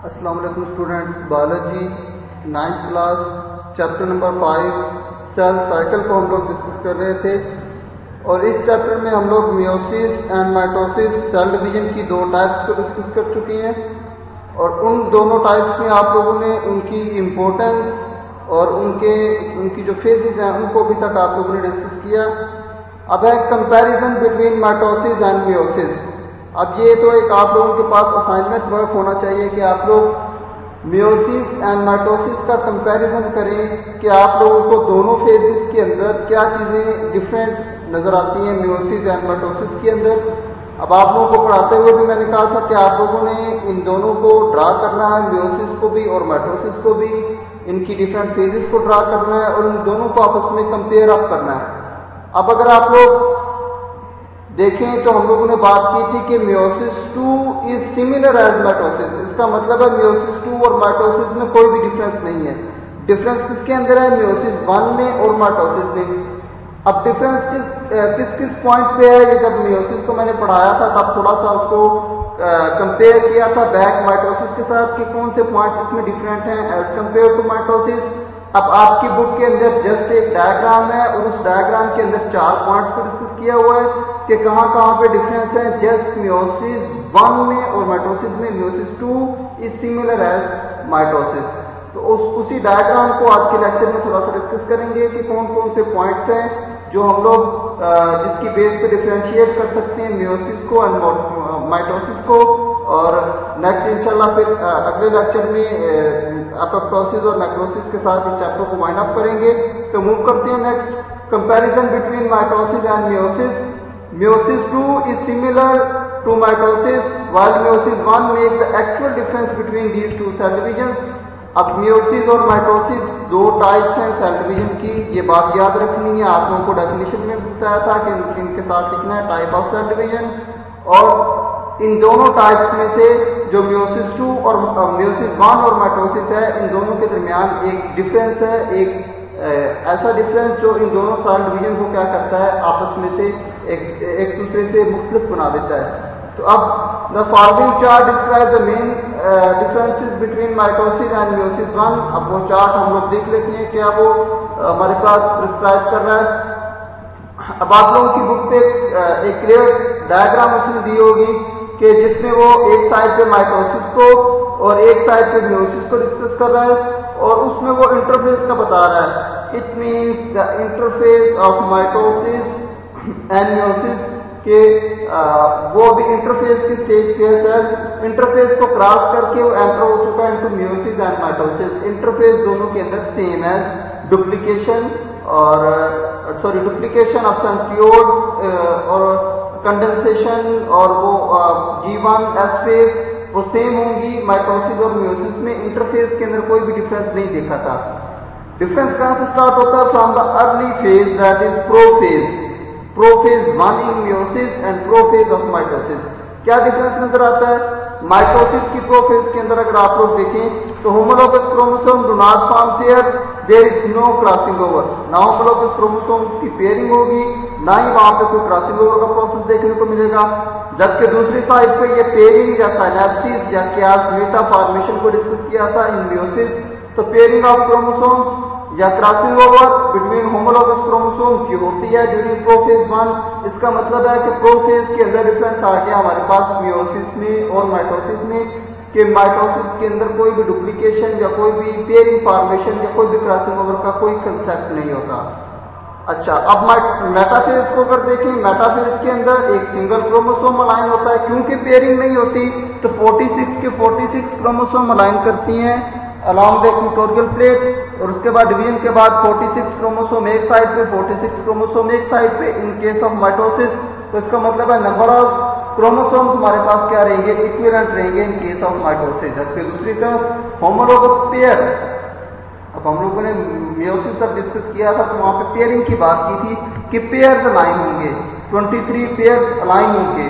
अस्सलाम वालेकुम students, biology 9th class chapter number 5 cell cycle को हम लोग डिस्कस कर रहे थे। और इस चैप्टर में हम लोग meiosis and mitosis cell division की दो टाइप्स को डिस्कस कर चुके हैं और उन दोनों टाइप्स में आप लोगों ने उनकी इम्पोर्टेंस और उनकी जो फेजेस हैं उनको अभी तक आप लोगों ने डिस्कस किया। अब है comparison between mitosis and meiosis. अब ये तो एक आप लोगों के पास असाइनमेंट वर्क होना चाहिए कि आप लोग मियोसिस एंड माइटोसिस का कंपैरिजन करें कि आप लोगों को दोनों फेजेस के अंदर क्या चीज़ें डिफरेंट नज़र आती हैं मियोसिस एंड माइटोसिस के अंदर। अब आप लोगों को पढ़ाते हुए भी मैंने कहा था कि आप लोगों ने इन दोनों को ड्रा करना है, मियोसिस को भी और माइटोसिस को भी, इनकी डिफरेंट फेजेस को ड्रा करना है और इन दोनों को आपस में कंपेयर अप करना है। अब अगर आप लोग देखें तो हम लोगों ने बात की थी कि meiosis 2 is similar as mitosis. इसका मतलब है मियोसिस 2 और माइटोसिस में कोई भी डिफरेंस नहीं है। डिफरेंस किसके अंदर है? मियोसिस 1 में और माइटोसिस में। अब डिफरेंस किस पॉइंट पे है? ये जब मियोसिस को मैंने पढ़ाया था तब थोड़ा सा उसको कंपेयर किया था बैक माइटोसिस के साथ कि कौन से पॉइंट्स इसमें डिफरेंट हैं एज कंपेयर टू माइटोसिस। अब आपकी बुक के अंदर जस्ट एक डायग्राम है और उस डायग्राम के अंदर 4 पॉइंट्स को डिस्कस किया हुआ है कि कहाँ कहाँ पे डिफरेंस है जस्ट मियोसिस 1 में और माइटोसिस में। Meiosis 2 is similar as mitosis. तो उसी डायग्राम को आज के लेक्चर में थोड़ा सा डिस्कस करेंगे कि कौन कौन से पॉइंट्स हैं जो हम लोग जिसकी बेस पे डिफरेंशिएट कर सकते हैं मियोसिस को और माइटोसिस को। और नेक्स्ट इंशाल्लाह फिर अगले लेक्चर में एपोप्टोसिस और नेक्रोसिस के साथ इस चैप्टर को वाइंड अप करेंगे। तो मूव करते हैं next, comparison between mitosis and meiosis. Meiosis 2 is similar to mitosis while meiosis 1 make the actual difference between these two cell divisions. अब मियोसिस और माइटोसिस दो टाइप्स हैं सेल डिवीजन की, ये बात याद रखनी है। आप लोगों को डेफिनेशन में बताया था कि इनके साथ लिखना है टाइप ऑफ सेल डिवीजन। और इन दोनों टाइप्स में से जो मियोसिस 2 और मियोसिस 1 और माइटोसिस है, इन दोनों के दरमियान एक डिफरेंस है, एक ऐसा डिफरेंस जो इन दोनों सेल डिवीजन को क्या करता है, आपस में से एक दूसरे से मुख्तलिफ बना देता है। तो अब the following chart describe the main differences between mitosis and meiosis 1। अब वो चार्ट हम लोग देख लेते हैं क्या वो हमारे पास प्रिस्क्राइब कर रहा है। अब आप लोगों की बुक पे एक क्लियर डायग्राम उसने दी होगी कि जिसमें वो एक साइड पे माइटोसिस को और एक साइड पे मियोसिस को डिस्कस कर रहा है और उसमें वो इंटरफेस का बता रहा है। It means the interface of mitosis and meiosis के वो भी इंटरफेस की स्टेज पे है सर। इंटरफेस को क्रॉस करके वो एंटर हो चुका है into meiosis and mitosis. Interface दोनों के अंदर सेम एज डुप्लीकेशन और डुप्लीकेशन ऑफ सेंट्रियोल्स और कंडेंसेशन और वो G1 S फेज वो सेम होंगी माइटोसिस और मियोसिस में। इंटरफेस के अंदर कोई भी डिफरेंस नहीं देखा था। डिफरेंस कहां से स्टार्ट होता है? From the early phase that is prophase 1 in meiosis and prophase of mitosis. क्या डिफरेंस नजर आता है? माइटोसिस की प्रोफेज के अंदर अगर आप लोग देखें तो homologous chromosome do not form pairs, there is no crossing over. ना होमोलोगस क्रोमोसोम्स की पेयरिंग होगी, ना ही वहां पे कोई क्रॉसिंग ओवर का प्रोसेस देखने को मिलेगा। जबकि दूसरी साइड पे ये पेयरिंग या साइनेप्सिस या कियासमेटा फॉर्मेशन को डिस्कस किया था इन मियोसिस। तो पेयरिंग ऑफ क्रोमोसोम्स या crossing over between homologous chromosomes ये होती है ड्यूरिंग प्रोफेज 1। इसका मतलब है कि प्रोफेज के अंदर डिफरेंस आ गया हमारे पास मियोसिस में और माइटोसिस में कि माइटोसिस के अंदर कोई भी डुप्लीकेशन या कोई भी पेयरिंग फॉर्मेशन या कोई भी क्रॉसिंग ओवर का कोई कंसेप्ट नहीं होता। अच्छा, अब मेटाफेज को अगर देखें, मेटाफेज के अंदर एक सिंगल क्रोमोसोम अलाइन होता है। क्योंकि पेयरिंग नहीं होती तो 46 के 46 क्रोमोसोम अलाइन करती हैं अलॉन्ग द इक्वेटोरियल प्लेट और उसके बाद डिवीजन के बाद 46 क्रोमोसोम एक साइड पे, 46 क्रोमोसोम एक साइड पे इन केस ऑफ माइटोसिस। तो इसका मतलब है नंबर ऑफ क्रोमोसोम्स हमारे पास क्या रहेंगे, इक्विवेलेंट रहेंगे इन केस ऑफ माइटोसिस। जबकि दूसरी तरफ होमोलोगस पेयर्स, अब हम लोगों ने मियोसिस तक डिस्कस किया था तो वहां पे पेयरिंग की बात की थी कि पेयर्स अलाइन होंगे, 23 पेयर्स अलाइन होंगे।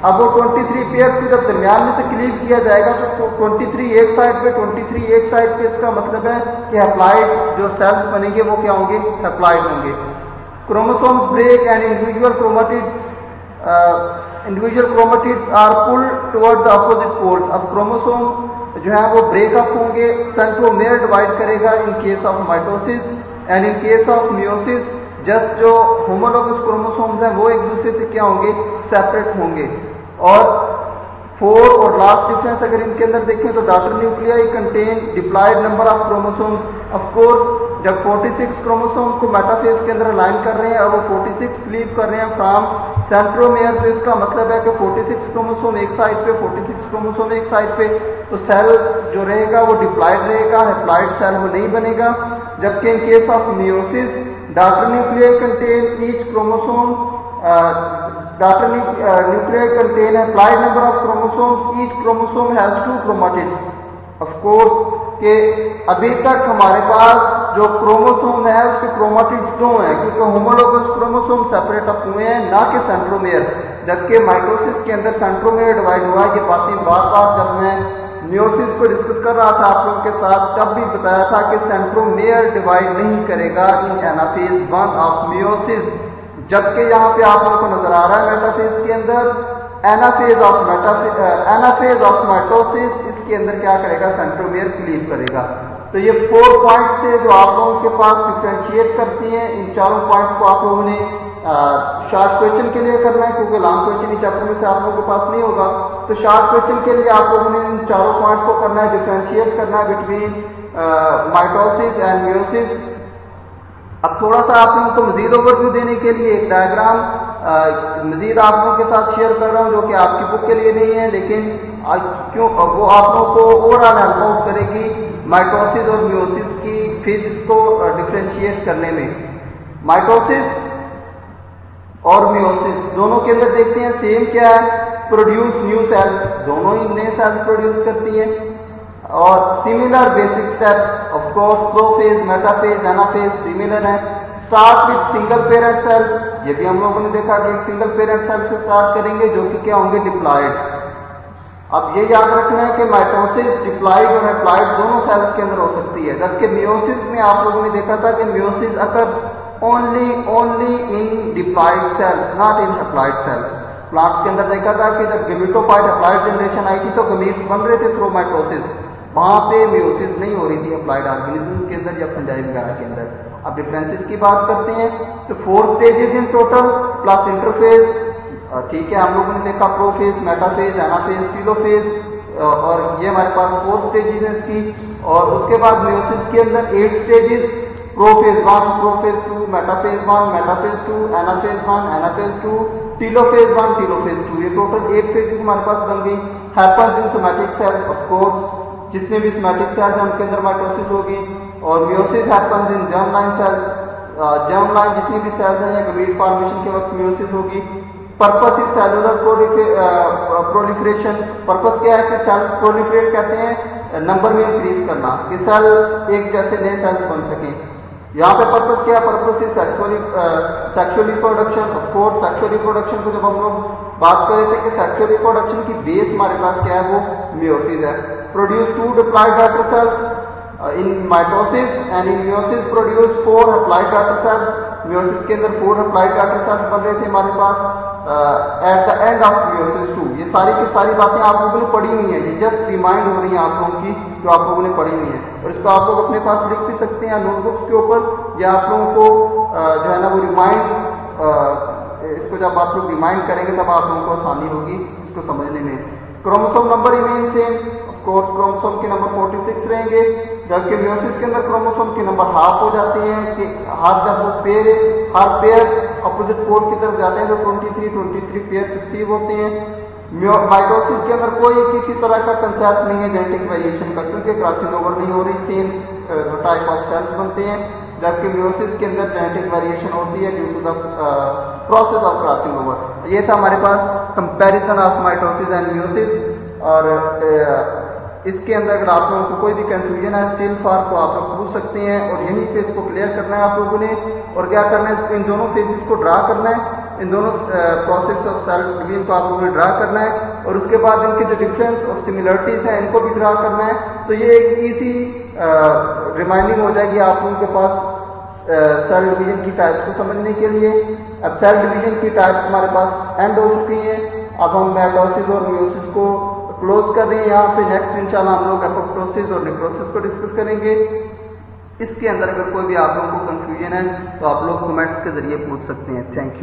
अब वो 23 पेयर्स को जब दरमियान में से क्लीव किया जाएगा तो 23 एक साइड पे, 23 एक साइड पे, इसका मतलब है कि हैप्लॉइड जो सेल्स बनेंगे वो क्या होंगे, हैप्लॉइड होंगे। Chromosomes break and individual chromatids are pulled toward the opposite poles. अब क्रोमोसोम जो है वो ब्रेकअप होंगे, सेंट्रोमेयर डिवाइड करेगा in case of mitosis, and in case of meiosis just जो होमोलोगस क्रोमोसोम्स हैं वो एक दूसरे से क्या होंगे, सेपरेट होंगे। और 4 और लास्ट डिफरेंस अगर इनके अंदर देखें तो daughter nuclei contain diploid number of chromosomes. Of course जब 46 क्रोमोसोम को मेटाफेज के अंदर अलाइन कर रहे हैं और वो 46 लीव कर रहे हैं फ्रॉम सेंट्रोमेयर, तो इसका मतलब है कि 46 क्रोमोसोम एक साइड पे, 46 क्रोमोसोम एक साइड पे, तो सेल जो रहेगा वो डिप्लॉयड रहेगा, हैप्लॉयड सेल वो नहीं बनेगा। जबकि इन case of meiosis daughter nuclei contain each chromosome, daughter nuclei contain a applied number of chromosomes, each chromosome has 2 chromatids। of course कि अभी तक हमारे पास जो क्रोमोसोम है उसके क्रोमाटिड्स 2 हैं, क्योंकि होमोलोगस क्रोमोसोम सेपरेट अप हुए हैं ना कि सेंट्रोमेयर। जबकि माइटोसिस के अंदर सेंट्रोमेयर डिवाइड हुआ है। ये बातें बार जब मैं मियोसिस को डिस्कस कर रहा था आप लोगों के साथ तब भी बताया था कि सेंट्रोमेयर डिवाइड नहीं करेगा इन एनाफेज 1 ऑफ मियोसिस। जबकि यहाँ पे आप लोगों को नजर आ रहा है मेटाफेज के अंदर एनाफेज ऑफ माइटोसिस, इसके अंदर क्या करेगा, सेंट्रोमेयर क्लीव करेगा। तो ये 4 पॉइंट्स थे जो आप लोगों के पास डिफ्रेंशिएट करती हैं। इन चारों पॉइंट्स को आप लोगों ने शॉर्ट क्वेश्चन के लिए करना है, क्योंकि लॉन्ग क्वेश्चन इस चैप्टर में से आप लोगों के पास नहीं होगा। तो शॉर्ट क्वेश्चन के लिए आप लोगों ने इन चारों पॉइंट्स को करना है, डिफ्रेंशिएट करना है बिटवीन माइटोसिस एंड मियोसिस। अब थोड़ा सा आप लोगों को मजीद ओवरव्यू देने के लिए एक डायग्राम मजीद आप लोगों के साथ शेयर कर रहा हूं जो कि आपकी बुक के लिए नहीं है, लेकिन क्यों वो आप लोगों को ओवरऑल हेल्प आउट करेगी माइटोसिस और मियोसिस की फेजेस को डिफरेंशिएट करने में। माइटोसिस और मियोसिस दोनों के अंदर देखते हैं सेम क्या है, प्रोड्यूस न्यू सेल, दोनों ही नए सेल्स प्रोड्यूस करती है। और similar basic steps, of course prophase, metaphase, anaphase similar है। Start with single parent cell, ये भी हम लोगों ने देखा कि एक सिंगल पेरेंट सेल से स्टार्ट करेंगे जो कि क्या होंगे, डिप्लॉयड। अब ये याद रखना है कि माइटोसिस डिप्लॉयड और हैप्लॉयड दोनों सेल्स के अंदर हो सकती है। जबकि मियोसिस में आप लोगों ने देखा था कि meiosis occurs only in diploid cells, not in haploid cells. Plants के अंदर देखा था कि जब गेमेटोफाइट हैप्लॉयड जनरेशन आई थी तो गमीट्स बन रहे थे थ्रू माइटोसिस, वहां पे मियोसिस नहीं हो रही थी अप्लाइड ऑर्गेनिजम्स के अंदर या फंजाई वगैरह के अंदर। अब डिफरेंसेस की बात करते हैं तो 4 stages in total plus interphase, ठीक है, हम लोगों ने देखा प्रोफेज, मेटाफेज, एनाफेज, टीलोफेज, और ये हमारे पास 4 स्टेजेस हैं इसकी। और उसके बाद मियोसिस के अंदर 8 stages, prophase 1, prophase 2, metaphase 1, metaphase 2, anaphase 1, anaphase 2, telophase 1, telophase 2, ये टोटल 8 फेजेस हमारे पास बन गई। Happens in somatic cell, of course जितने भी सोमैटिक सेल्स हैं उनके अंदर माइटोसिस होगी। और meiosis happens in germ line cells, germ line जितनी भी सेल्स हैं या गमीट फॉर्मेशन के वक्त मियोसिस होगी। Purpose is cellular proliferation, purpose क्या है कि सेल्स प्रोलिफरेट कहते हैं नंबर में इंक्रीज करना, कि सेल एक जैसे नए सेल्स बन सकें। यहाँ पे पर्पस क्या है, purpose is sexual reproduction. Of course sexual reproduction को जब हम लोग बात कर रहे थे कि सेक्सुअल रिप्रोडक्शन की बेस हमारे पास क्या है, वो मियोसिस है। Produce 2 diploid daughter cells in mitosis and in meiosis produce 4 haploid daughter cells. Meiosis के अंदर 4 हैप्लॉयड डॉटर सेल्स बन रहे थे हमारे पास at the end of meiosis 2। ये सारी की सारी बातें आप लोगों ने पढ़ी हुई हैं, ये जस्ट रिमाइंड हो रही हैं आप लोगों की जो आप लोगों ने पढ़ी हुई है। और इसको आप लोग अपने पास लिख भी सकते हैं नोटबुक्स के ऊपर, या आप लोगों को जो है ना वो रिमाइंड, इसको जब आप लोग रिमाइंड करेंगे तब आप लोगों को आसानी होगी इसको समझने में। Chromosome number remain same, of course chromosome के नंबर 46 रहेंगे, जबकि मियोसिस के अंदर क्रोमोसोम के नंबर हाफ हो जाते हैं कि हर जब वो हर पेयर अपोजिट पोल की तरफ जाते हैं तो 23 पेयर रिसीव होते हैं। माइटोसिस के अंदर कोई किसी तरह का कंसेप्ट नहीं है जेनेटिक वेरिएशन का, क्योंकि क्रॉसिंग ओवर नहीं हो रही, सेम टाइप ऑफ सेल्स बनते हैं। जबकि मियोसिस के अंदर जेनेटिक वेरिएशन होती है due to the process of crossing over. ये था हमारे पास comparison of mitosis and meiosis. और इसके अंदर अगर आप लोगों को कोई भी कंफ्यूजन है स्टिल फॉर तो आप लोग पूछ सकते हैं, और यहीं पे इसको क्लियर करना है आप लोगों ने। और क्या करना है, इन दोनों फेजेस को ड्रा करना है, इन दोनों प्रोसेस ऑफ सेल डिवीजन को आप लोगों ने ड्रा करना है, और उसके बाद इनके जो डिफरेंस और सिमिलरिटीज हैं इनको भी ड्रा करना है। तो ये एक ईजी रिमाइंडिंग हो जाएगी आप लोगों के पास सेल डिवीजन की टाइप्स को समझने के लिए। अब सेल डिवीजन की टाइप्स हमारे पास एंड हो चुकी हैं, अब हम माइटोसिस और मियोसिस को क्लोज कर रहे हैं यहाँ पे। नेक्स्ट इंशाल्लाह हम लोग एपोप्टोसिस और नेक्रोसिस को डिस्कस करेंगे। इसके अंदर अगर कोई भी आप लोगों को कंफ्यूजन है तो आप लोग कमेंट्स के जरिए पूछ सकते हैं। Thank you.